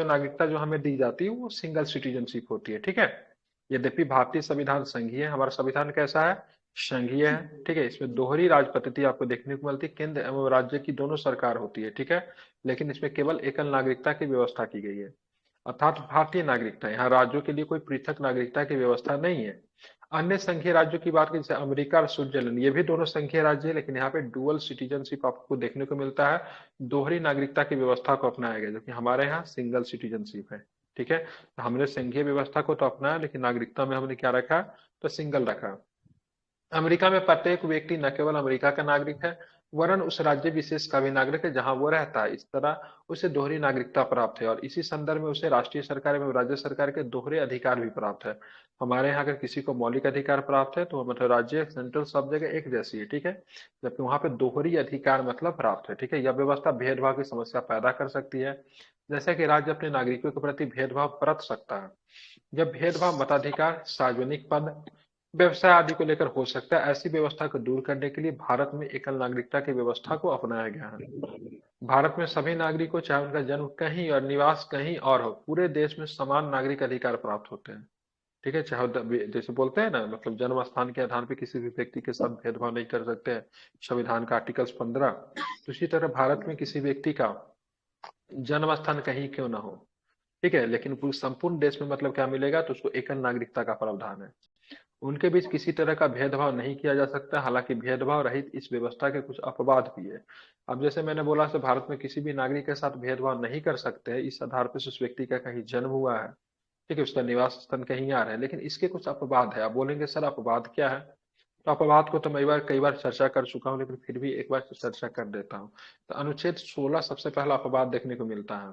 नागरिकता जो हमें दी जाती है वो सिंगल सिटीजनशिप होती है, ठीक है। यद्यपि भारतीय संविधान संघीय है, हमारा संविधान कैसा है, संघीय है, ठीक है। इसमें दोहरी राज पद्धति आपको देखने को मिलती है, केंद्र एवं राज्य की दोनों सरकार होती है, ठीक है। लेकिन इसमें केवल एकल नागरिकता की व्यवस्था की गई है, अर्थात भारतीय नागरिकता। यहाँ राज्यों के लिए कोई पृथक नागरिकता की व्यवस्था नहीं है। अन्य संघीय राज्यों की बात करें जैसे अमेरिका और स्विट्जरलैंड, ये भी दोनों संघीय राज्य है, लेकिन यहाँ पे डुअल सिटीजनशिप आपको देखने को मिलता है, दोहरी नागरिकता की व्यवस्था को अपनाया गया, जबकि हमारे यहाँ सिंगल सिटीजनशिप है, ठीक है। तो हमने संघीय व्यवस्था को तो अपनाया, लेकिन नागरिकता में हमने क्या रखा, तो सिंगल रखा। अमेरिका में प्रत्येक व्यक्ति न केवल अमेरिका का नागरिक है, वरन उस राज्य विशेष का भी नागरिक है जहां वो रहता है। इस तरह उसे दोहरी नागरिकता प्राप्त है, और इसी संदर्भ में उसे राष्ट्रीय सरकार एवं राज्य सरकार के दोहरे अधिकार भी प्राप्त है। हमारे यहाँ अगर किसी को मौलिक अधिकार प्राप्त है तो मतलब राज्य सेंट्रल सब जगह एक जैसी है, ठीक है। जबकि वहां पे दोहरी अधिकार मतलब प्राप्त है, ठीक है। यह व्यवस्था भेदभाव की समस्या पैदा कर सकती है, जैसे कि राज्य अपने नागरिकों के प्रति भेदभाव बरत सकता है। जब भेदभाव मताधिकार, सार्वजनिक पद, व्यवसाय आदि को लेकर हो सकता है, ऐसी व्यवस्था को दूर करने के लिए भारत में एकल नागरिकता की व्यवस्था को अपनाया गया है। भारत में सभी नागरिकों, चाहे उनका जन्म कहीं और निवास कहीं और हो, पूरे देश में समान नागरिक अधिकार प्राप्त होते हैं, ठीक है। चाहे जैसे बोलते हैं ना, मतलब जन्म स्थान के आधार पर किसी भी व्यक्ति के साथ भेदभाव नहीं कर सकते हैं, संविधान का आर्टिकल 15। तो इसी तरह भारत में किसी व्यक्ति का जन्म स्थान कहीं क्यों ना हो, ठीक है, लेकिन पूरे संपूर्ण देश में मतलब क्या मिलेगा, तो उसको एकल नागरिकता का प्रावधान है। उनके बीच किसी तरह का भेदभाव नहीं किया जा सकता। हालांकि भेदभाव रहित इस व्यवस्था के कुछ अपवाद भी है। अब जैसे मैंने बोला से भारत में किसी भी नागरिक के साथ भेदभाव नहीं कर सकते हैं, इस आधार पर उस व्यक्ति का कहीं जन्म हुआ है, ठीक है, उसका निवास स्थान कहीं आ रहा है, लेकिन इसके कुछ अपवाद है। आप बोलेंगे सर अपवाद क्या है, तो अपवाद को तो मैं कई बार चर्चा कर चुका हूँ, लेकिन फिर भी एक बार चर्चा कर देता हूँ। तो अनुच्छेद 16 सबसे पहला अपवाद देखने को मिलता है।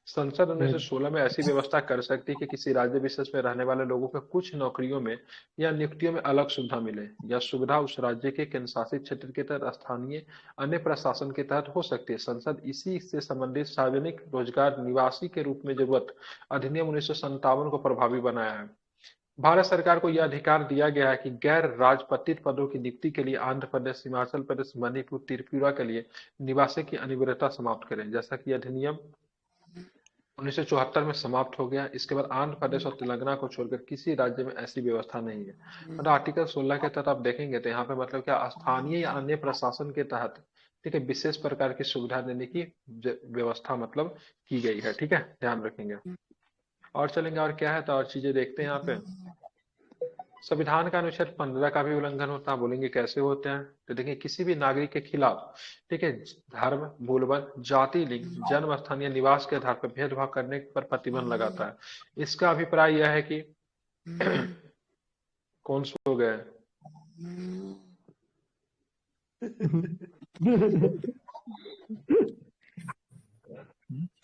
संसद 1916 में ऐसी व्यवस्था कर सकती है कि किसी राज्य विशेष में रहने वाले लोगों को कुछ नौकरियों में या नियुक्तियों में अलग सुविधा मिले। यह सुविधा उस राज्य के केंद्र शासित क्षेत्र के तहत स्थानीय अन्य प्रशासन के तहत हो सकती है। संसद इसी से संबंधित सार्वजनिक रोजगार निवासी के रूप में जरूरत अधिनियम 1957 को प्रभावी बनाया है। भारत सरकार को यह अधिकार दिया गया है कि गैर राजपत्रित पदों की नियुक्ति के लिए आंध्र प्रदेश, हिमाचल प्रदेश, मणिपुर, त्रिपुरा के लिए निवासी की अनिवार्यता समाप्त करें, जैसा कि अधिनियम 1974 में समाप्त हो गया। इसके बाद आंध्र प्रदेश और तेलंगाना को छोड़कर किसी राज्य में ऐसी व्यवस्था नहीं है। मतलब आर्टिकल 16 के तहत आप देखेंगे तो यहाँ पे मतलब क्या स्थानीय या अन्य प्रशासन के तहत, ठीक है, विशेष प्रकार की सुविधा देने की व्यवस्था मतलब की गई है, ठीक है, ध्यान रखेंगे। और चलेंगे और क्या है, तो और चीजें देखते हैं यहाँ पे। संविधान का अनुच्छेद 15 का भी उल्लंघन होता है, बोलेंगे कैसे होते हैं, तो देखिए किसी भी नागरिक के खिलाफ, ठीक है, धर्म, मूलबल, जाति, लिंग, जन्म स्थान या निवास के आधार पर भेदभाव करने पर प्रतिबंध लगाता है। इसका अभिप्राय यह है कि कौन सो गए?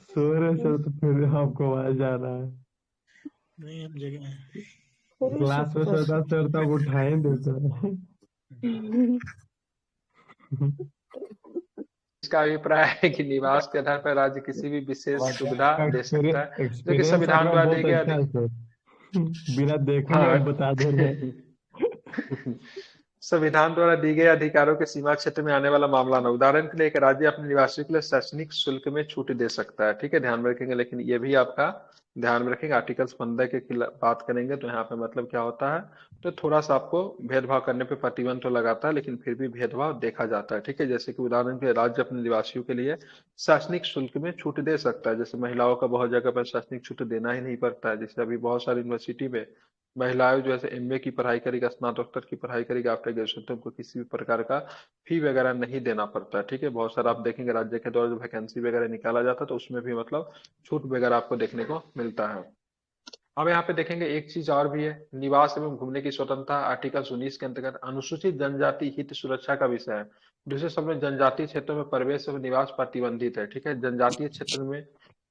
सो रहे सर तो फिर आपको आवाज आ रहा है। नहीं हम जगह हैं। क्लास में सोता सर तब उठा ही देते। इसका अभिप्राय है कि निवास के आधार पर राज्य किसी भी विशेष सुविधा दे सकता है जो कि एक्सपीरियंस संविधान आपका द्वारा दी बहुत गया। अच्छा है सर, बिना देखे ही हाँ। आप बता दे रहे हैं। संविधान द्वारा दी गई अधिकारों के सीमा क्षेत्र में आने वाला मामला ना, उदाहरण के लिए एक राज्य अपने निवासियों के लिए शैक्षणिक शुल्क में छूट दे सकता है, ठीक है, ध्यान में रखेंगे। लेकिन ये भी आपका ध्यान में रखेंगे, आर्टिकल 15 के बात करेंगे तो यहाँ पे मतलब क्या होता है, तो थोड़ा सा आपको भेदभाव करने पे प्रतिबंध तो लगाता है, लेकिन फिर भी भेदभाव देखा जाता है, ठीक है। जैसे कि उदाहरण के लिए राज्य अपने निवासियों के लिए शैक्षणिक शुल्क में छूट दे सकता है। जैसे महिलाओं का बहुत जगह पर शैक्षणिक छूट देना ही नहीं पड़ता है, जैसे अभी बहुत सारी यूनिवर्सिटी में महिलाएं जो है एमए की पढ़ाई करेगी, स्नातकोत्तर की पढ़ाई करेगी, आफ्टर ग्रेजुएशन, तो उनको किसी भी प्रकार का फी वगैरह नहीं देना पड़ता है, ठीक है। बहुत सारा आप देखेंगे राज्य के द्वारा जो वैकेंसी वगैरह निकाला जाता है तो उसमें भी मतलब छूट वगैरह आपको देखने को मिलता है। अब यहाँ पे देखेंगे एक चीज और भी है, निवास एवं घूमने की स्वतंत्रता आर्टिकल 19 के अंतर्गत अनुसूचित जनजाति हित सुरक्षा का विषय है। दूसरे शब्द में जनजातीय क्षेत्रों में प्रवेश और निवास प्रतिबंधित है, ठीक है। जनजातीय क्षेत्र में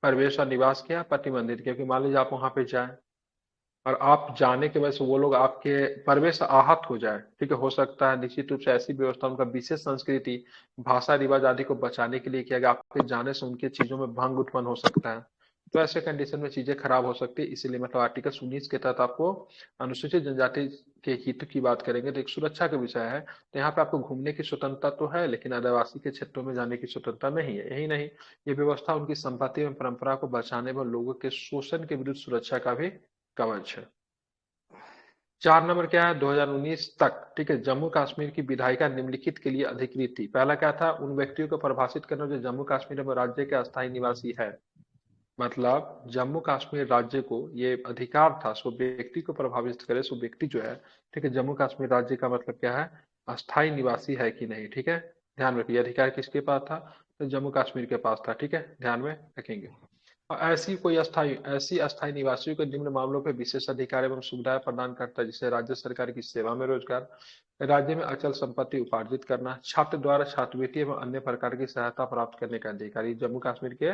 प्रवेश और निवास क्या प्रतिबंधित, क्योंकि मान लीजिए आप वहां पे जाए और आप जाने की वजह से वो लोग आपके प्रवेश आहत हो जाए, ठीक है, हो सकता है। निश्चित रूप से ऐसी व्यवस्था उनका विशेष संस्कृति, भाषा, रिवाज आदि को बचाने के लिए किया गया, आपके जाने से उनके चीजों में भंग उत्पन्न हो सकता है, तो ऐसे कंडीशन में चीजें खराब हो सकती है, इसीलिए मतलब आर्टिकल 19 के तहत आपको अनुसूचित जनजाति के हित की बात करेंगे तो एक सुरक्षा का विषय है। तो यहाँ पे आपको घूमने की स्वतंत्रता तो है, लेकिन आदिवासी के क्षेत्रों में जाने की स्वतंत्रता नहीं है। यही नहीं, ये व्यवस्था उनकी संपत्ति एवं परंपरा को बचाने व लोगों के शोषण के विरुद्ध सुरक्षा का भी कवच है। 4 नंबर क्या है, 2019 तक, ठीक है, जम्मू कश्मीर की विधायिका निम्नलिखित के लिए अधिकृत थी। पहला क्या था, उन व्यक्तियों को परिभाषित करना जो जम्मू कश्मीर एवं राज्य के अस्थायी निवासी है। मतलब जम्मू कश्मीर राज्य को ये अधिकार था, सो व्यक्ति को प्रभावित करे, सो व्यक्ति जो है, ठीक है, जम्मू कश्मीर राज्य का मतलब क्या है, अस्थायी निवासी है कि नहीं, ठीक है। ध्यान रखिए, अधिकार किसके पास था, तो जम्मू कश्मीर के पास था, ठीक है, ध्यान में रखेंगे। और ऐसी अस्थायी निवासियों को निम्न मामलों पर विशेष अधिकार एवं सुविधाएं प्रदान करता है, जिसे राज्य सरकार की सेवा में रोजगार, राज्य में अचल संपत्ति उपार्जित करना, छात्र द्वारा छात्रवृत्ति एवं अन्य प्रकार की सहायता प्राप्त करने का अधिकार। ये जम्मू कश्मीर के,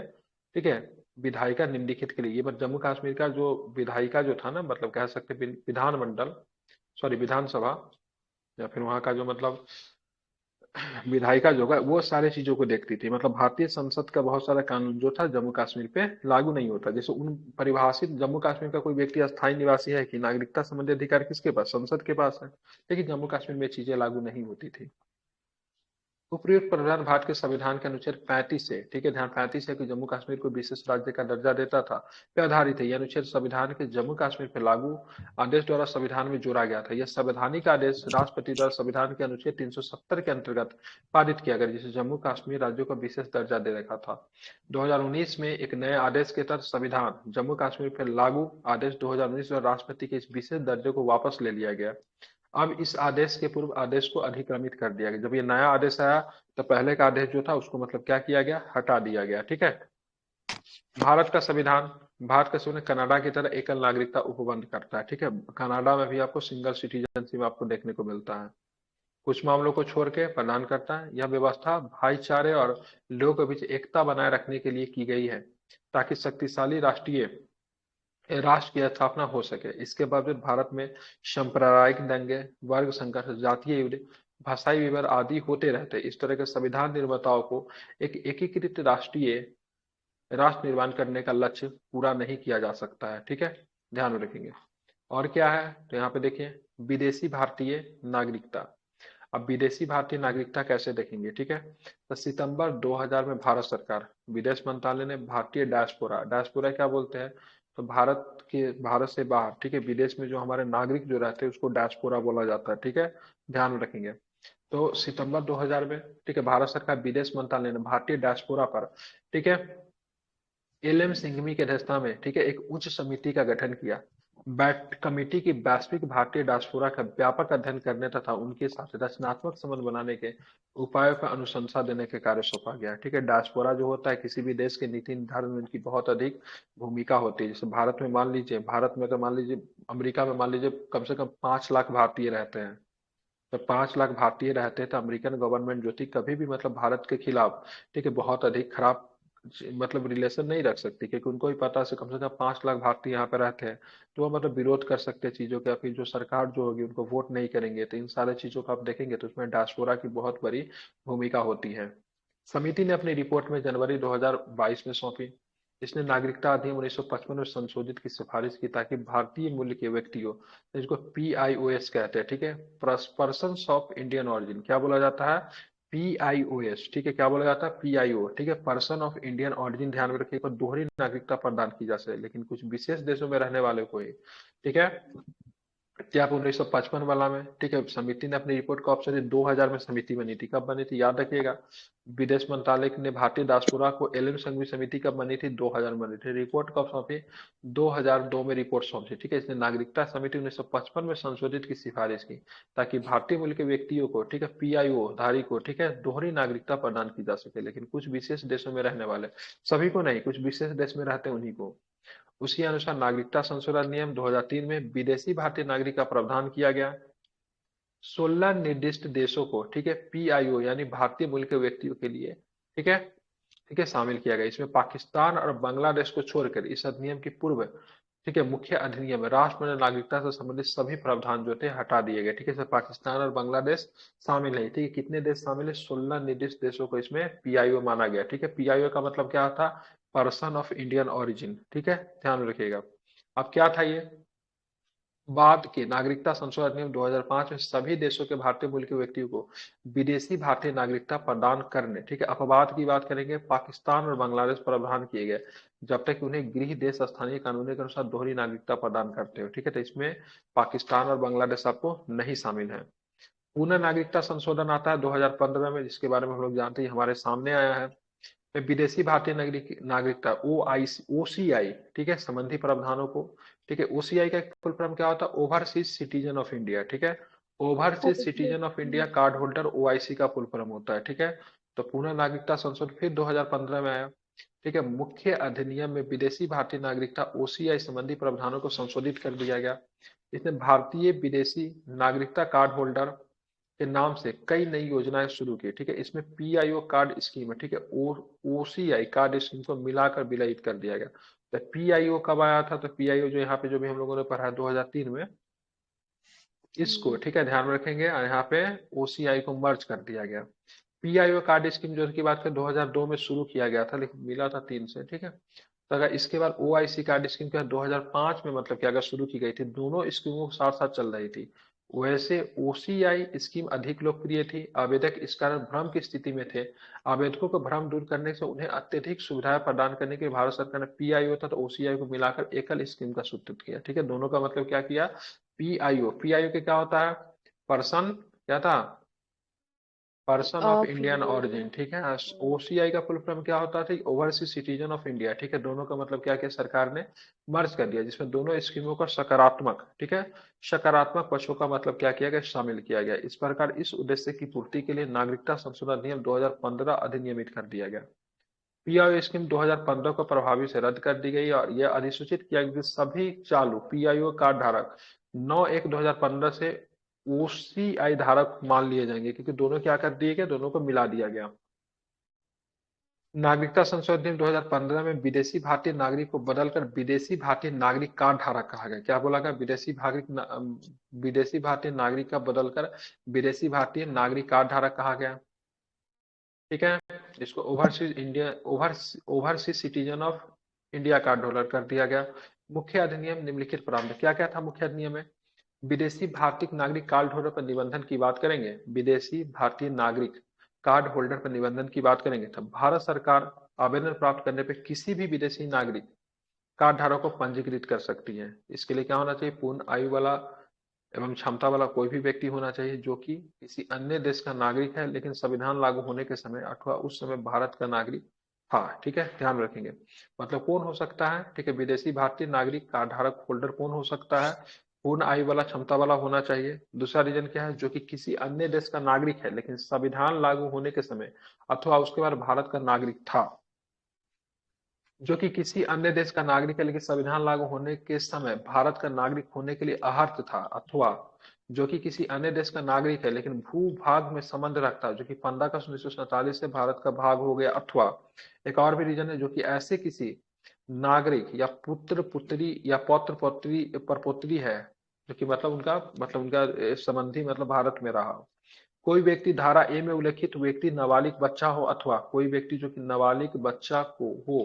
ठीक है, विधायिका निम्नलिखित के लिए, ये जम्मू कश्मीर का जो विधायिका जो था ना, मतलब कह सकते हैं विधानमंडल, सॉरी विधानसभा, या फिर वहां का जो मतलब विधायिका जो है वो सारे चीजों को देखती थी। मतलब भारतीय संसद का बहुत सारा कानून जो था जम्मू कश्मीर पे लागू नहीं होता। जैसे उन परिभाषित जम्मू कश्मीर का कोई व्यक्ति अस्थायी निवासी है कि नागरिकता संबंधी अधिकार किसके पास, संसद के पास है, लेकिन जम्मू कश्मीर में चीजें लागू नहीं होती थी। उपयुक्त प्रावधान भारत के संविधान के अनुच्छेद 35 से, ठीक है, ध्यान 35 है कि जम्मू कश्मीर को विशेष राज्य का दर्जा देता था, पे आधारित है। यह अनुच्छेद संविधान के जम्मू कश्मीर पर लागू आदेश द्वारा संविधान में जोड़ा गया था। यह संवैधानिक आदेश राष्ट्रपति द्वारा संविधान के अनुच्छेद 370 के अंतर्गत पारित किया गया, जिसे जम्मू कश्मीर राज्यों को विशेष दर्जा दे रखा था। 2019 में एक नए आदेश के तहत संविधान जम्मू कश्मीर पर लागू आदेश 2019 और राष्ट्रपति के इस विशेष दर्जे को वापस ले लिया गया। अब इस आदेश के पूर्व आदेश को अधिक्रमित कर दिया गया। जब ये नया आदेश आया तो पहले का आदेश जो था उसको मतलब क्या किया गया, हटा दिया गया, ठीक है। भारत का संविधान, भारत का संविधान कनाडा की तरह एकल नागरिकता उपबंध करता है, ठीक है। कनाडा में भी आपको सिंगल सिटीजनशिप आपको देखने को मिलता है, कुछ मामलों को छोड़ के प्रदान करता है। यह व्यवस्था भाईचारे और लोगों के बीच एकता बनाए रखने के लिए की गई है, ताकि शक्तिशाली राष्ट्र की स्थापना हो सके। इसके बावजूद भारत में सांप्रदायिक दंगे, वर्ग संघर्ष, जातीय युद्ध, भाषाई विवाद आदि होते रहते। इस तरह के संविधान निर्माताओं को एक एकीकृत राष्ट्र निर्माण करने का लक्ष्य पूरा नहीं किया जा सकता है, ठीक है, ध्यान में रखेंगे। और क्या है, तो यहाँ पे देखिए, विदेशी भारतीय नागरिकता। अब विदेशी भारतीय नागरिकता कैसे देखेंगे, ठीक है। तो सितंबर 2000 में भारत सरकार, विदेश मंत्रालय ने भारतीय डायस्पोरा, डायस्पोरा क्या बोलते हैं, तो भारत से बाहर, ठीक है, विदेश में जो हमारे नागरिक जो रहते हैं उसको डायस्पोरा बोला जाता है, ठीक है, ध्यान में रखेंगे। तो सितंबर 2000 में, ठीक है, भारत सरकार विदेश मंत्रालय ने भारतीय डायस्पोरा पर, ठीक है, एल एम सिंघवी की अध्यक्षता में, ठीक है, एक उच्च समिति का गठन किया। बैट कमेटी की वैश्विक भारतीय डायस्पोरा का व्यापक अध्ययन करने तथा उनके साथ रचनात्मक संबंध बनाने के उपायों का अनुशंसा देने के कार्य सौंपा गया, ठीक है। डायस्पोरा जो होता है किसी भी देश के नीति निर्धारण में उनकी बहुत अधिक भूमिका होती है। जैसे भारत में मान लीजिए, भारत में तो मान लीजिए, अमेरिका में मान लीजिए कम से कम 5 लाख भारतीय रहते हैं। तो 5 लाख भारतीय रहते हैं तो अमेरिकन गवर्नमेंट जो थी कभी भी मतलब भारत के खिलाफ, ठीक है, बहुत अधिक खराब मतलब रिलेशन नहीं रख सकती, क्योंकि उनको भी पता से कम 5 लाख भारतीय यहाँ पे रहते हैं, तो वो मतलब विरोध कर सकते हैं चीजों का, फिर जो सरकार जो होगी उनको वोट नहीं करेंगे। तो इन सारे चीजों को आप देखेंगे तो उसमें डायस्पोरा की बहुत बड़ी भूमिका होती है। समिति ने अपनी रिपोर्ट में जनवरी 2022 में सौंपी। इसने नागरिकता अधिनियम 1955 में संशोधित की सिफारिश की, ताकि भारतीय मूल के व्यक्तियों, इसको PIOS कहते हैं, ठीक है, पर्सन ऑफ इंडियन ऑरिजिन, क्या बोला जाता है, PIOS, ठीक है, क्या बोला जाता है, PIO, ठीक है, पर्सन ऑफ इंडियन ऑरिजिन, ध्यान में रखिएगा, दोहरी नागरिकता प्रदान की जा सके, लेकिन कुछ विशेष देशों में रहने वाले को ही, ठीक है। क्या आप 1955 वाला में, ठीक है, समिति ने अपनी रिपोर्ट का ऑप्शन 2000 में समिति बनी थी, कब बनी थी याद रखिएगा। विदेश मंत्रालय ने भारतीय डायस्पोरा को एलएम संघवी समिति कब बनी थी, 2000 में बनी थी। रिपोर्ट कब सौंपी, 2002 में रिपोर्ट सौंपी, ठीक है। इसने नागरिकता समिति 1955 में संशोधित की सिफारिश की, ताकि भारतीय मूल के व्यक्तियों को, ठीक है, PIO धारी को, ठीक है, दोहरी नागरिकता प्रदान की जा सके, लेकिन कुछ विशेष देशों में रहने वाले, सभी को नहीं, कुछ विशेष देश में रहते हैं उन्हीं को। उसी अनुसार नागरिकता संशोधन नियम 2003 में विदेशी भारतीय नागरिक का प्रावधान किया गया। 16 निर्दिष्ट देशों को, ठीक है, PIO यानी भारतीय मूल के व्यक्तियों के लिए, ठीक है, ठीक है, शामिल किया गया। इसमें पाकिस्तान और बांग्लादेश को छोड़कर इस अधिनियम की पूर्व, ठीक है, मुख्य अधिनियम राष्ट्रमंडल नागरिकता से संबंधित सभी प्रावधान जो थे हटा दिए गए, ठीक है। इसमें पाकिस्तान और बांग्लादेश शामिल है, ठीक है। कितने देश शामिल है, 16 निर्दिष्ट देशों को इसमें PIO माना गया, ठीक है। PIO का मतलब क्या था, पर्सन ऑफ इंडियन ओरिजिन, ठीक है, ध्यान में रखिएगा। अब क्या था ये, बाद के नागरिकता संशोधन अधिनियम 2005 में सभी देशों के भारतीय मूल के व्यक्तियों को विदेशी भारतीय नागरिकता प्रदान करने, ठीक है, अपवाद की बात करेंगे, पाकिस्तान और बांग्लादेश प्रावधान किए गए, जब तक कि उन्हें गृह देश स्थानीय कानूनों के अनुसार दोहरी नागरिकता प्रदान करते हो, ठीक है, तो इसमें पाकिस्तान और बांग्लादेश आपको नहीं शामिल है। पुनः नागरिकता संशोधन आता है 2015 में, जिसके बारे में हम लोग जानते हैं, हमारे सामने आया है। विदेशी भारतीय नागरिकता ओसीआई, ठीक है, संबंधी प्रावधानों को, ठीक है, ओसीआई का फुल फॉर्म क्या होता है, ओवरसीज सिटीजन ऑफ इंडिया, ठीक है, overseas citizen of India card holder, OIC का फुल फॉर्म होता है, ठीक है। तो पुनः नागरिकता संशोधन फिर 2015 में आया, ठीक है, मुख्य अधिनियम में विदेशी भारतीय नागरिकता ओसीआई संबंधी प्रावधानों को संशोधित कर दिया गया। इसने भारतीय विदेशी नागरिकता कार्ड होल्डर के नाम से कई नई योजनाएं शुरू की, ठीक है, इसमें पीआईओ कार्ड स्कीम है, ठीक है, ओसीआई कार्ड स्कीम को मिलाकर विलयित कर दिया गया। तो पीआईओ कब आया था, तो पीआईओ जो यहाँ पे जो भी हम लोगों ने पढ़ा है 2003 में, इसको, ठीक है, ध्यान में रखेंगे, और यहाँ पे ओसीआई को मर्ज कर दिया गया। पीआईओ कार्ड स्कीम जो की बात करें 2002 में शुरू किया गया था, लेकिन मिला था 3 से, ठीक है। तो अगर इसके बाद ओआईसी कार्ड स्कीम क्या 2005 में मतलब कि अगर शुरू की गई थी, दोनों स्कीमों साथ साथ चल रही थी। वैसे ओसीआई स्कीम अधिक लोकप्रिय थी, आवेदक इस कारण भ्रम की स्थिति में थे। आवेदकों को भ्रम दूर करने से उन्हें अत्यधिक सुविधाएं प्रदान करने के लिए भारत सरकार ने पीआईओ तथा ओसीआई को मिलाकर एकल स्कीम का सूत्रित किया, ठीक है, दोनों का मतलब क्या किया, पीआईओ, पीआईओ के क्या होता है, पर्सन क्या था, person of of Indian India. Origin, ठीक है। ओसीआई का फुल फॉर्म क्या होता था, ओवरसीज सिटीजन ऑफ इंडिया, ठीक है, दोनों का मतलब क्या किया सरकार ने, मर्ज कर दिया, जिसमें दोनों स्कीमों का सकारात्मक, ठीक है, सकारात्मक पक्षों का मतलब क्या किया गया, शामिल किया गया। इस प्रकार इस उद्देश्य की पूर्ति के लिए नागरिकता संशोधन अधिनियम 2015 अधिनियमित कर दिया गया। पीआईओ स्कीम 2015 को प्रभावी से रद्द कर दी गई और यह अधिसूचित किया गया कि सभी चालू पीआईओ कार्ड धारक 9/1/2015 से ओसीआई धारक मान लिए जाएंगे, क्योंकि दोनों क्या कर दिए गए, दोनों को मिला दिया गया। नागरिकता संशोधन अधिनियम 2015 में विदेशी भारतीय नागरिक को बदलकर विदेशी भारतीय नागरिक कार्ड धारक कहा गया। क्या बोला गया, विदेशी भारतीय नागरिक का बदलकर विदेशी भारतीय नागरिक कार्ड धारक कहा गया, ठीक है। इसको overseas citizen of India card holder कर दिया गया। मुख्य अधिनियम निम्नलिखित प्रावधान, क्या क्या था मुख्य अधिनियम में, विदेशी भारतीय नागरिक कार्ड होल्डर पर निबंधन की बात करेंगे, विदेशी भारतीय नागरिक कार्ड होल्डर पर निबंधन की बात करेंगे, तो भारत सरकार आवेदन प्राप्त करने पर किसी भी विदेशी नागरिक कार्ड धारक को पंजीकृत कर सकती है। इसके लिए क्या होना चाहिए, पूर्ण आयु वाला एवं क्षमता वाला कोई भी व्यक्ति होना चाहिए जो कि किसी अन्य देश का नागरिक है, लेकिन संविधान लागू होने के समय अथवा उस समय भारत का नागरिक था, ठीक है, ध्यान रखेंगे। मतलब कौन हो सकता है, ठीक है, विदेशी भारतीय नागरिक कार्ड धारक होल्डर कौन हो सकता है, पूर्ण आयु वाला क्षमता वाला होना चाहिए। दूसरा रीजन क्या है, जो कि किसी अन्य देश का नागरिक है लेकिन संविधान लागू होने के समय अथवा उसके बाद भारत का नागरिक था, जो कि किसी अन्य देश का नागरिक है लेकिन संविधान लागू होने के समय भारत का नागरिक होने के लिए अहर्त था, अथवा जो कि किसी अन्य देश का नागरिक है लेकिन भू भाग में संबंध रखता है, जो कि 15 अगस्त 1947 से भारत का भाग हो गया, अथवा एक और भी रीजन है, जो कि ऐसे किसी नागरिक या पुत्र पुत्री या पौत्र पौत्री परपोत्री है, जो कि मतलब उनका संबंधी मतलब भारत में रहा हो। कोई व्यक्ति धारा ए में उल्लेखित व्यक्ति नाबालिग बच्चा हो, अथवा कोई व्यक्ति जो कि नाबालिग बच्चा को हो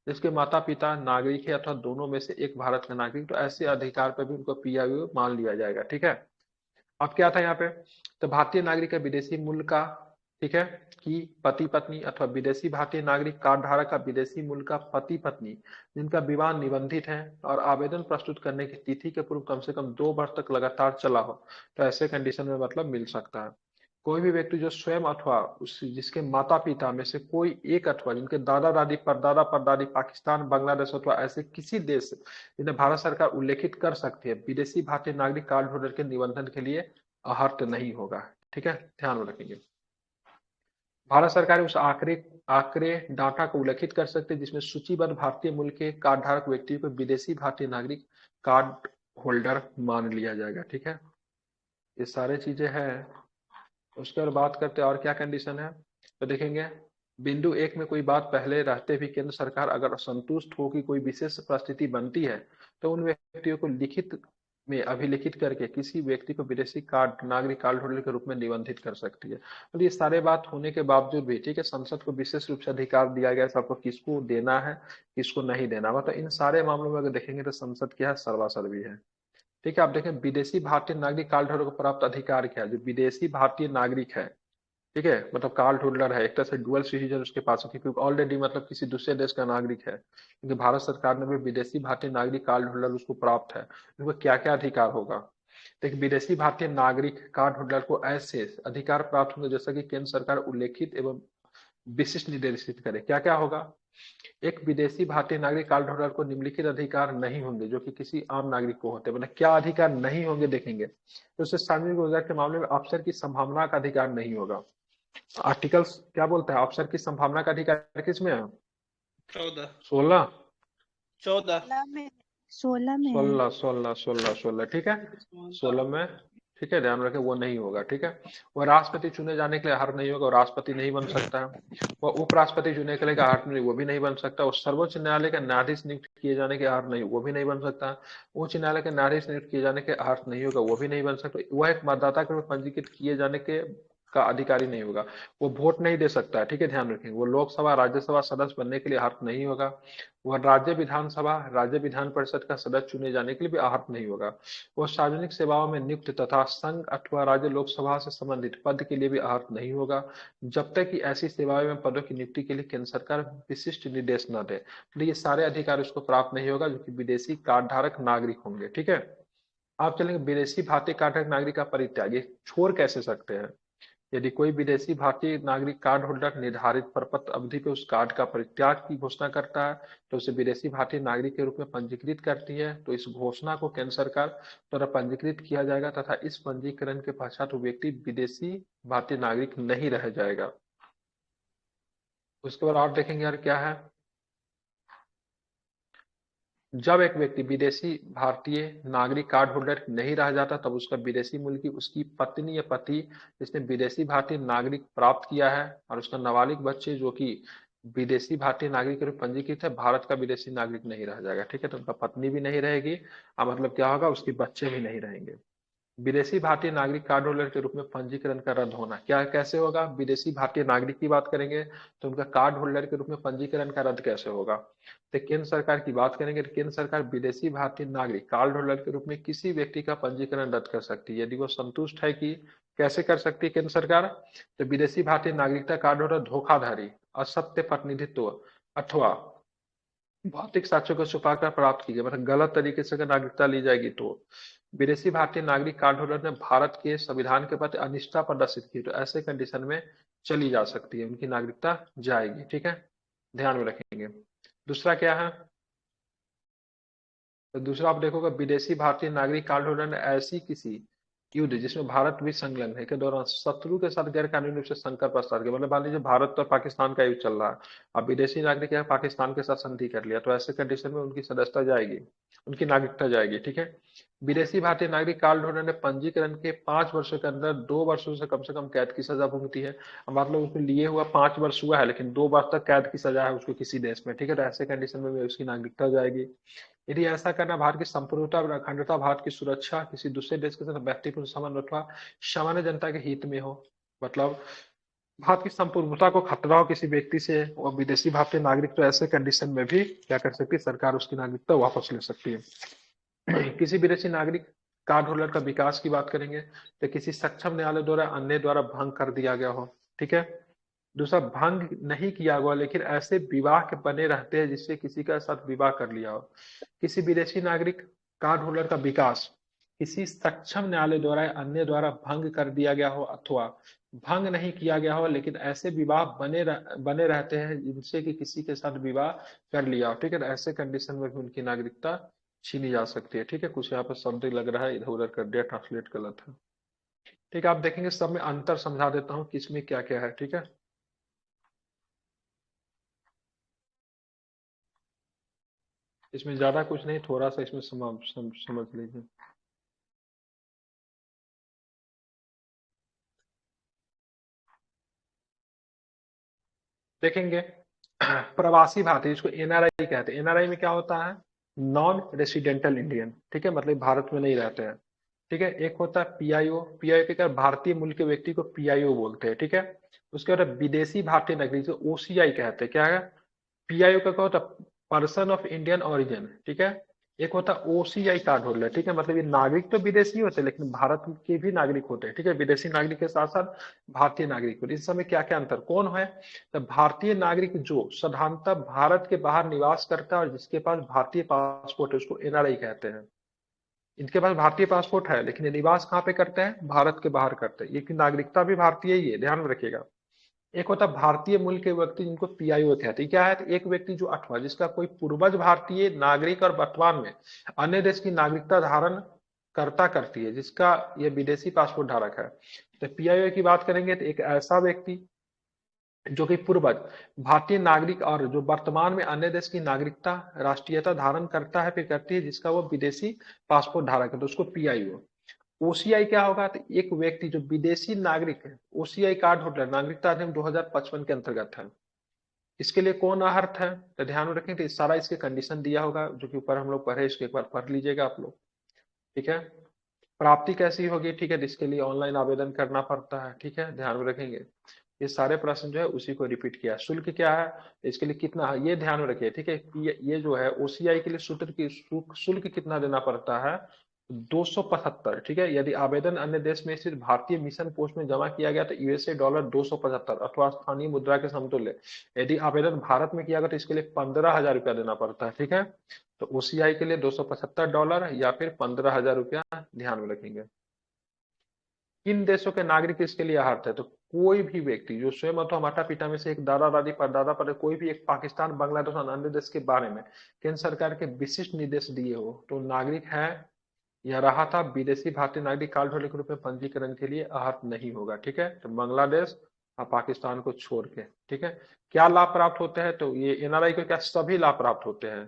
जिसके माता पिता नागरिक है अथवा दोनों में से एक भारत का नागरिक, तो ऐसे अधिकार पर भी उनको पीआईओ मान लिया जाएगा, ठीक है। अब क्या था यहाँ पे, तो भारतीय नागरिक का विदेशी मूल का, ठीक है, कि पति पत्नी अथवा विदेशी भारतीय नागरिक कार्ड धारक का विदेशी मूल का पति पत्नी जिनका विवाह निबंधित है और आवेदन प्रस्तुत करने की तिथि के पूर्व कम से कम 2 वर्ष तक लगातार चला हो, तो ऐसे कंडीशन में मतलब मिल सकता है। कोई भी व्यक्ति जो स्वयं अथवा उस जिसके माता पिता में से कोई एक अथवा जिनके दादा दादी परदादा परदादी पाकिस्तान बांग्लादेश अथवा ऐसे किसी देश जिन्हें भारत सरकार उल्लेखित कर सकती है, विदेशी भारतीय नागरिक कार्ड होल्डर के निबंधन के लिए अहर्त नहीं होगा, ठीक है, ध्यान में रखेंगे। भारत सरकार उस आंकड़े डाटा को उल्लेखित कर सकते हैं जिसमें सूचीबद्ध भारतीय मूल के कार्ड धारक व्यक्तियों को विदेशी भारतीय नागरिक कार्ड होल्डर मान लिया जाएगा, ठीक है। ये सारे चीजें हैं। उसके बाद बात करते हैं और क्या कंडीशन है, तो देखेंगे बिंदु 1 में कोई बात पहले रहते भी केंद्र सरकार अगर असंतुष्ट हो कि कोई विशेष परिस्थिति बनती है तो उन व्यक्तियों को लिखित में अभिलिखित करके किसी व्यक्ति को विदेशी कार्ड नागरिक कार्ड होल्डर के रूप में निबंधित कर सकती है। और ये सारे बात होने के बावजूद भी ठीक है, संसद को विशेष रूप से अधिकार दिया गया है सबको, किसको देना है किसको नहीं देना। मतलब इन सारे मामलों में अगर देखेंगे तो संसद क्या है, सर्वासर्वी है। ठीक है, आप देखें विदेशी भारतीय नागरिक कार्ड होल्डर को प्राप्त अधिकार क्या है। जो विदेशी भारतीय नागरिक है, ठीक है, मतलब कार्ड होल्डर है, एक तरह से डुअल सिटीजन उसके पास है, क्योंकि ऑलरेडी मतलब किसी दूसरे देश का नागरिक है, क्योंकि भारत सरकार ने भी विदेशी भारतीय नागरिक कार्ड होल्डर उसको प्राप्त है। उनको क्या क्या अधिकार होगा। देखिए, विदेशी भारतीय नागरिक कार्ड होल्डर को ऐसे अधिकार प्राप्त होंगे जैसा कि केंद्र सरकार उल्लेखित एवं विशिष्ट निर्देशित करे। क्या क्या होगा। एक विदेशी भारतीय नागरिक कार्ड होल्डर को निम्नलिखित अधिकार नहीं होंगे जो कि किसी आम नागरिक को होते हैं। मतलब क्या अधिकार नहीं होंगे देखेंगे तो उससे सार्वजनिक रोजगार के मामले में अवसर की संभावना का अधिकार नहीं होगा। आर्टिकल्स क्या बोलता है, अवसर की संभावना का अधिकार किसमें है। 14 16 14 16 में है। 16 ठीक है, 16 में। ठीक है, ध्यान रखें वो नहीं होगा। ठीक है, वह राष्ट्रपति चुने जाने के लिए अर्ह नहीं होगा, वो राष्ट्रपति नहीं बन सकता है। वह उपराष्ट्रपति चुने के लिए अर्ह नहीं, वो भी नहीं बन सकता। वो सर्वोच्च न्यायालय का न्यायाधीश नियुक्त किए जाने के अर्ह नहीं, वो भी नहीं बन सकता। उच्च न्यायालय के न्यायाधीश नियुक्त किए जाने के अर्ह नहीं होगा, वो भी नहीं बन सकता। वह एक मतदाता के रूप में पंजीकृत किए जाने के का अधिकारी नहीं होगा। वो वोट नहीं दे सकता है। ठीक है, ध्यान रखेंगे। वो लोकसभा राज्यसभा सदस्य बनने के लिए अर्ह नहीं होगा। वह राज्य विधानसभा राज्य विधान परिषद का सदस्य चुने जाने के लिए भी अर्ह नहीं होगा। वह सार्वजनिक सेवाओं में नियुक्त तथा संघ अथवा राज्य लोकसभा से संबंधित पद के लिए भी अर्ह नहीं होगा, जब तक कि ऐसी सेवाओं में पदों की नियुक्ति के लिए केंद्र सरकार विशिष्ट निर्देश न दे। तो ये सारे अधिकार उसको प्राप्त नहीं होगा जो कि विदेशी कार्ड धारक नागरिक होंगे। ठीक है, आप चलेंगे विदेशी भारतीय कार्ड धारक नागरिक का परित्याग, ये छोड़ कैसे सकते हैं। यदि कोई विदेशी भारतीय नागरिक कार्ड होल्डर निर्धारित प्रपत्र अवधि पे उस कार्ड का परित्याग की घोषणा करता है तो उसे विदेशी भारतीय नागरिक के रूप में पंजीकृत करती है। तो इस घोषणा को केंद्र सरकार द्वारा पंजीकृत किया जाएगा तथा इस पंजीकरण के पश्चात वो व्यक्ति विदेशी भारतीय नागरिक नहीं रह जाएगा। उसके बाद आप देखेंगे यार क्या है, जब एक व्यक्ति विदेशी भारतीय नागरिक कार्ड होल्डर नहीं रह जाता तब उसका विदेशी मूल की उसकी पत्नी या पति जिसने विदेशी भारतीय नागरिक प्राप्त किया है और उसका नाबालिग बच्चे जो कि विदेशी भारतीय नागरिक के रूप में पंजीकृत है, भारत का विदेशी नागरिक नहीं रह जाएगा। ठीक है, तो उनका पत्नी भी नहीं रहेगी और मतलब क्या होगा, उसके बच्चे भी नहीं रहेंगे। विदेशी भारतीय नागरिक कार्ड होल्डर के रूप में पंजीकरण का रद्द होना क्या कैसे होगा। विदेशी भारतीय नागरिक की बात करेंगे तो उनका कार्ड होल्डर के रूप में पंजीकरण का रद्द कैसे होगा। तो केंद्र सरकार की बात करेंगे तो केंद्र सरकार विदेशी भारतीय नागरिक कार्ड होल्डर के रूप में किसी व्यक्ति का पंजीकरण रद्द कर सकती है यदि वो संतुष्ट है कि कैसे कर सकती है केंद्र सरकार। तो विदेशी भारतीय नागरिकता कार्ड होल्डर धोखाधड़ी, असत्य प्रतिनिधित्व अथवा भौतिक साक्ष्यों को छुपाकर प्राप्त की गई, मतलब गलत तरीके से अगर नागरिकता ली जाएगी तो विदेशी भारतीय नागरिक कार्ड होल्डर ने भारत के संविधान के प्रति अनिष्ठा प्रदर्शित की तो ऐसे कंडीशन में चली जा सकती है, उनकी नागरिकता जाएगी। ठीक है, ध्यान में रखेंगे। दूसरा क्या है, तो दूसरा आप देखोगे विदेशी भारतीय नागरिक कार्ड होल्डर ने ऐसी किसी युद्ध जिसमें भारत भी संलग्न है के दौरान शत्रु के साथ गैर कानूनी रूप से संकर प्रस्ताव किया, मतलब मान लीजिए भारत और पाकिस्तान का युद्ध चल रहा है, अब विदेशी नागरिक है पाकिस्तान के साथ संधि कर लिया तो ऐसे कंडीशन में उनकी सदस्यता जाएगी, उनकी नागरिकता जाएगी। ठीक है, विदेशी भारतीय नागरिक कार्ड होल्डर ने पंजीकरण के 5 वर्षों के अंदर 2 वर्षों से कम कैद की सजा भुगती है। अब मतलब उसको लिए हुआ 5 वर्ष हुआ है लेकिन 2 वर्ष तक कैद की सजा है उसको किसी देश में। ठीक है, तो ऐसे कंडीशन में भी उसकी नागरिकता जाएगी। यदि ऐसा करना भारत की संप्रभुता और अखंडता, भारत की सुरक्षा, किसी दूसरे देश के साथ व्यक्तिपूर्ण संबंध अथवा सामान्य जनता के हित में हो, मतलब भारत की संप्रभुता को खतरा हो किसी व्यक्ति से और विदेशी भारतीय नागरिक, तो ऐसे कंडीशन में भी क्या कर सकती है सरकार, उसकी नागरिकता वापस ले सकती है। किसी विदेशी नागरिक कार्ड होल्डर का विकास की बात करेंगे तो किसी सक्षम न्यायालय द्वारा अन्य द्वारा भंग कर दिया गया हो। ठीक है, दूसरा भंग नहीं किया हुआ लेकिन ऐसे विवाह के बने रहते हैं जिससे किसी का साथ विवाह कर लिया हो। किसी विदेशी नागरिक कार्ड होल्डर का विकास किसी सक्षम न्यायालय द्वारा या अन्य द्वारा भंग कर दिया गया हो अथवा भंग नहीं किया गया हो लेकिन ऐसे विवाह बने रहते हैं जिनसे कि किसी के साथ विवाह कर लिया हो। ठीक है, तो ऐसे कंडीशन में भी उनकी नागरिकता छीनी जा सकती है। ठीक है, कुछ यहाँ पर शब्द लग रहा है इधर उधर कर दिया, ट्रांसलेट गलत है। ठीक है, आप देखेंगे सब में अंतर समझा देता हूँ किसमें क्या क्या है। ठीक है, इसमें ज्यादा कुछ नहीं, थोड़ा सा इसमें समझ लीजिए। देखेंगे प्रवासी भारतीय जिसको एनआरआई कहते हैं, एनआरआई में क्या होता है, नॉन रेसिडेंटल इंडियन, ठीक है, मतलब भारत में नहीं रहते हैं, ठीक है। एक होता है पीआईओ, पीआईओ के क्या, भारतीय मूल के व्यक्ति को पीआईओ बोलते हैं, ठीक है। उसके बाद विदेशी भारतीय नागरिक, जो ओसीआई कहते हैं, क्या है, पीआईओ का क्या होता है, पर्सन ऑफ इंडियन ओरिजिन, ठीक है। एक होता है ओसीआई कार्ड होल्डर, ठीक है, मतलब ये नागरिक तो विदेशी होते हैं लेकिन भारत के भी नागरिक होते हैं, ठीक है, विदेशी नागरिक के साथ साथ भारतीय नागरिक होते हैं। इस समय क्या क्या अंतर कौन है, तो भारतीय नागरिक जो साधारणतः भारत के बाहर निवास करता है और जिसके पास भारतीय पासपोर्ट है उसको एनआरआई कहते हैं। इनके पास भारतीय पासपोर्ट है लेकिन ये निवास कहाँ पे करते हैं, भारत के बाहर करते हैं, ये की नागरिकता भी भारतीय ही है, ध्यान में रखिएगा। एक होता है भारतीय मूल के व्यक्ति जिनको पीआईओ कहते हैं, क्या है, तो एक व्यक्ति जो अथवा जिसका कोई पूर्वज भारतीय नागरिक और वर्तमान में अन्य देश की नागरिकता धारण करता करती है, जिसका ये विदेशी पासपोर्ट धारक है। तो पीआईओ की बात करेंगे तो एक ऐसा व्यक्ति जो कि पूर्वज भारतीय नागरिक और जो वर्तमान में अन्य देश की नागरिकता राष्ट्रीयता धारण करता है, फिर करती है, जिसका वो विदेशी पासपोर्ट धारक है, तो उसको पीआईओ। ओसीआई क्या होगा, तो एक व्यक्ति जो विदेशी नागरिक है, ओसीआई कार्ड होल्डर, नागरिकता अधिनियम 2055 के अंतर्गत है। इसके लिए कौन अर्थ है, तो ध्यान में रखें, तो सारा इसके कंडीशन दिया होगा जो कि ऊपर हम लोग पढ़े, इसको एक बार पढ़ लीजिएगा आप लोग, ठीक है। प्राप्ति कैसी होगी, ठीक है, जिसके लिए ऑनलाइन आवेदन करना पड़ता है, ठीक है, ध्यान में रखेंगे। ये सारे प्रश्न जो है उसी को रिपीट किया। शुल्क क्या है, इसके लिए कितना है ये ध्यान में रखिए, ठीक है। ये जो है ओसीआई के लिए सूत्र की शुल्क कितना देना पड़ता है, 275, ठीक है। यदि आवेदन अन्य देश में स्थित भारतीय मिशन पोस्ट में जमा किया गया तो यूएसए डॉलर 275 अथवा स्थानीय मुद्रा के समतुल्य। यदि आवेदन भारत में किया गया तो इसके लिए 15,000 रुपया देना पड़ता है, ठीक है। तो ओसीआई के लिए $275 या फिर 15,000 रुपया, ध्यान में रखेंगे। किन देशों के नागरिक इसके लिए अर्हत है, तो कोई भी व्यक्ति जो स्वयं अथवा माता पिता में से एक दादा दादी परदादा पर कोई भी एक पाकिस्तान, बांग्लादेश और अन्य देश के बारे में केंद्र सरकार के विशिष्ट निर्देश दिए हो तो नागरिक है या रहा था, विदेशी भारतीय नागरिक कार्ड होल्डर के रूप में पंजीकरण के लिए अर्हत नहीं होगा, ठीक है। तो बांग्लादेश और पाकिस्तान को छोड़ के, ठीक है। क्या लाभ प्राप्त होते हैं, तो ये एनआरआई को क्या सभी लाभ प्राप्त होते हैं,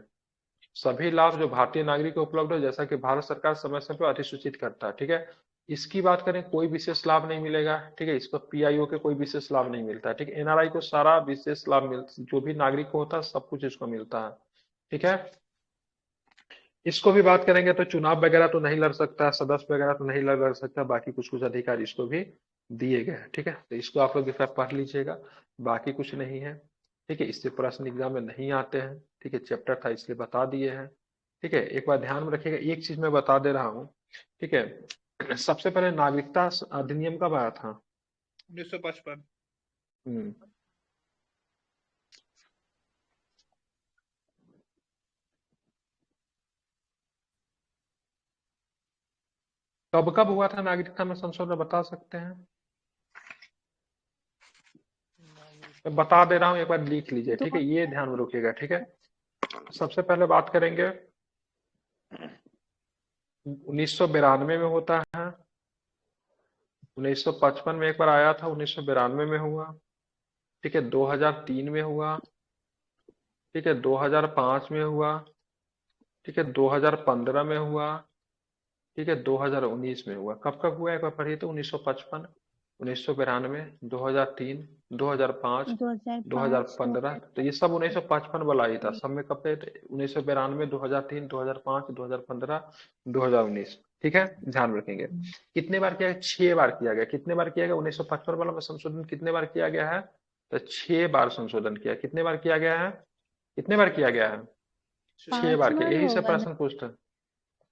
सभी लाभ जो भारतीय नागरिक को उपलब्ध हो, जैसा कि भारत सरकार समय समय पर अधिसूचित करता है, ठीक है। इसकी बात करें कोई विशेष लाभ नहीं मिलेगा, ठीक है, इसको पीआईओ के कोई विशेष लाभ नहीं मिलता है, ठीक है। एनआरआई को सारा विशेष लाभ मिलता, जो भी नागरिक को होता है सब कुछ इसको मिलता है, ठीक है। इसको भी बात करेंगे तो चुनाव वगैरह तो नहीं लड़ सकता, सदस्य वगैरह तो नहीं लड़ सकता, बाकी कुछ कुछ अधिकार इसको भी दिए गए हैं, ठीक है। तो इसको आप लोग पढ़ लीजिएगा, बाकी कुछ नहीं है, ठीक है। इससे प्रश्न एग्जाम में नहीं आते हैं, ठीक है, चैप्टर था इसलिए बता दिए हैं, ठीक है। एक बार ध्यान में रखिएगा, एक चीज मैं बता दे रहा हूँ, ठीक है। सबसे पहले नागरिकता अधिनियम कब आया था, 1955। हम्म कब कब हुआ था नागरिकता में संशोधन, बता सकते हैं, मैं बता दे रहा हूँ, एक बार लिख लीजिए, ठीक है, ये ध्यान में रखिएगा, ठीक है। सबसे पहले बात करेंगे 1992 में होता है, 1955 में एक बार आया था, 1992 में हुआ, ठीक है, 2003 में हुआ, ठीक है, 2005 में हुआ, ठीक है, 2015 में हुआ, ठीक है, 2019 में हुआ। कब कब हुआ एक बार पढ़िए तो, 1955, 1992, 2003, 2005, 2015, तो ये सब 1955 वाला ही था, सब में कब पे, 1992, 2003, 2005, 2015, 2019, ठीक है, ध्यान रखेंगे। कितने बार किया गया, 6 बार किया गया, कितने बार किया गया, 1955 वाला में संशोधन कितने बार किया गया है, तो 6 बार संशोधन किया, कितने बार किया गया है, कितने बार किया गया है, 6 बार किया, यही से प्रश्न पूछता है।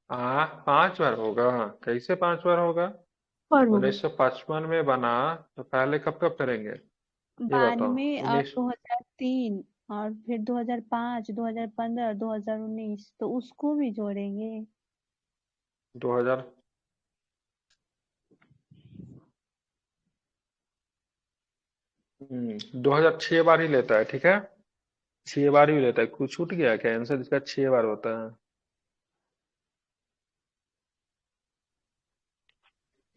5 बार होगा, कैसे 5 बार होगा, 1955 में बना तो पहले कब कब करेंगे, ये बताओ, 92 और 19 2003 और फिर 2005, 2015, 2019, तो उसको भी जोड़ेंगे। 2000 2006 बार ही लेता है, ठीक है, 6 बार ही लेता है, कुछ छूट गया क्या, आंसर इसका 6 बार होता है।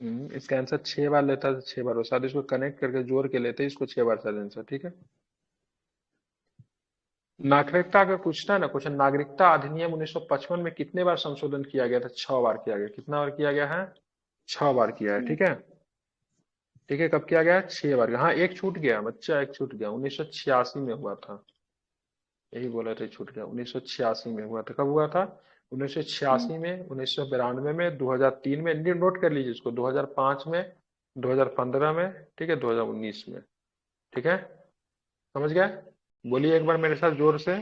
इसका आंसर 6 बार लेता है, तो 6 बार हो, शायद इसको कनेक्ट करके जोड़ के लेते हैं इसको 6 बार शायद आंसर, ठीक है। नागरिकता अगर पूछता है ना क्वेश्चन, नागरिकता अधिनियम 1955 में कितने बार संशोधन किया गया था, 6 बार किया गया, कितना बार किया गया है, 6 बार किया है, ठीक है, ठीक है। कब किया गया, 6 बार, हाँ एक छूट गया बच्चा, एक छूट गया, 1986 में हुआ था, यही बोला था, छूट गया। 1986 में हुआ था। कब हुआ था? 1986 में, 1992 में, 2003 में, नोट कर लीजिए इसको, 2005 में, 2015 में, ठीक है, 2019 में। ठीक है, समझ गए? बोलिए एक बार मेरे साथ जोर से।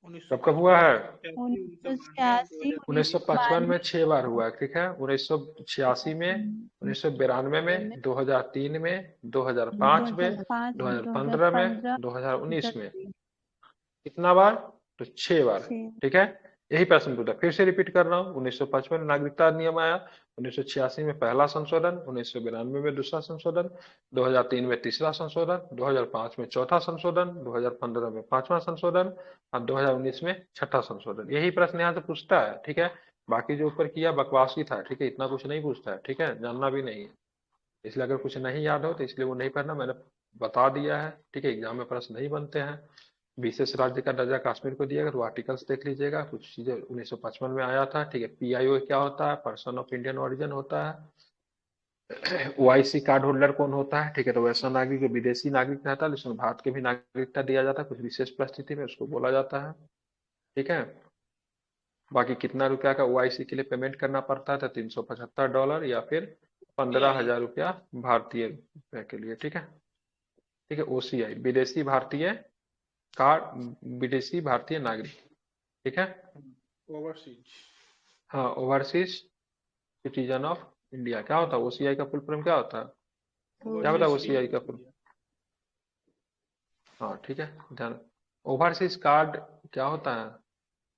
कब कब हुआ है? 1986, 1955 में 1992, 6 बार हुआ है, ठीक है, 1986 में, 1992 में, 2003 में, 2005 में, 2005 में, 2015 में, 2015, 2019 में। 2023, कितना बार? तो 6 बार। 6। ठीक है, यही प्रश्न पूछा। फिर से रिपीट कर रहा हूँ। 1955 में नागरिकता अधिनियम आया, 1986 में पहला संशोधन, 1992 में दूसरा संशोधन, 2003 में तीसरा संशोधन, 2005 में चौथा संशोधन, 2015 में पांचवा संशोधन और 2019 में छठा संशोधन। यही प्रश्न यहाँ से पूछता है। ठीक है, बाकी जो ऊपर किया बकवास ही था। ठीक है, इतना कुछ नहीं पूछता है। ठीक है, जानना भी नहीं है। इसलिए अगर कुछ नहीं याद हो तो इसलिए वो नहीं पढ़ना, मैंने बता दिया है। ठीक है, एग्जाम में प्रश्न नहीं बनते हैं। विशेष राज्य का दर्जा कश्मीर को दिया गया, तो आर्टिकल्स देख लीजिएगा। कुछ चीजें 1955 में आया था। ठीक है, पीआईओ क्या होता है? पर्सन ऑफ इंडियन ओरिजिन होता है। ओआईसी कार्ड होल्डर कौन होता है? ठीक है, तो वैसा नागरिक जो विदेशी नागरिक रहता है, जिसमें भारत के भी नागरिकता दिया जाता है कुछ विशेष परिस्थिति में, उसको बोला जाता है। ठीक है, बाकी कितना रुपया का ओआईसी के लिए पेमेंट करना पड़ता है? तो $375 या फिर 15,000 रुपया भारतीय रुपये के लिए। ठीक है, ठीक है, ओसीआई विदेशी भारतीय कार्ड, विदेशी भारतीय नागरिक। ठीक है, ओवरसीज। हाँ, ओवरसीज सिटीजन ऑफ इंडिया। क्या होता है ओसीआई का फुल फॉर्म? क्या होता है? क्या पता ओसीआई का फुल? हाँ, ठीक है, ध्यान। ओवरसीज कार्ड क्या होता है?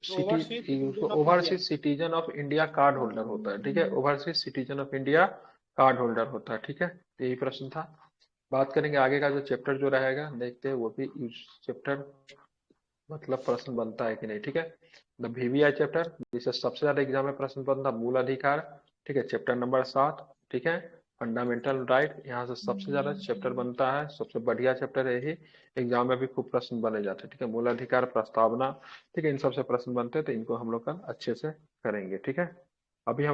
ओवरसीज सिटी, उसको citizen of India. Overseas citizen of India card holder होता है। ठीक है, overseas citizen of India card holder होता है। ठीक है, तो यही प्रश्न था। बात करेंगे आगे का जो चैप्टर जो रहेगा, देखते हैं वो भी चैप्टर मतलब प्रश्न बनता है कि नहीं। ठीक है, द वीवीआई चैप्टर, जिससे सबसे ज्यादा एग्जाम में प्रश्न बनता, मूल अधिकार। ठीक है, चैप्टर नंबर 7। ठीक है, फंडामेंटल राइट, यहाँ से सबसे ज्यादा चैप्टर बनता है। सबसे बढ़िया चैप्टर है यही, एग्जाम में भी खूब प्रश्न बने जाते हैं। ठीक है, मूल अधिकार, प्रस्तावना। ठीक है, इन सबसे प्रश्न बनते हैं, तो इनको हम लोग कल अच्छे से करेंगे। ठीक है, अभी हम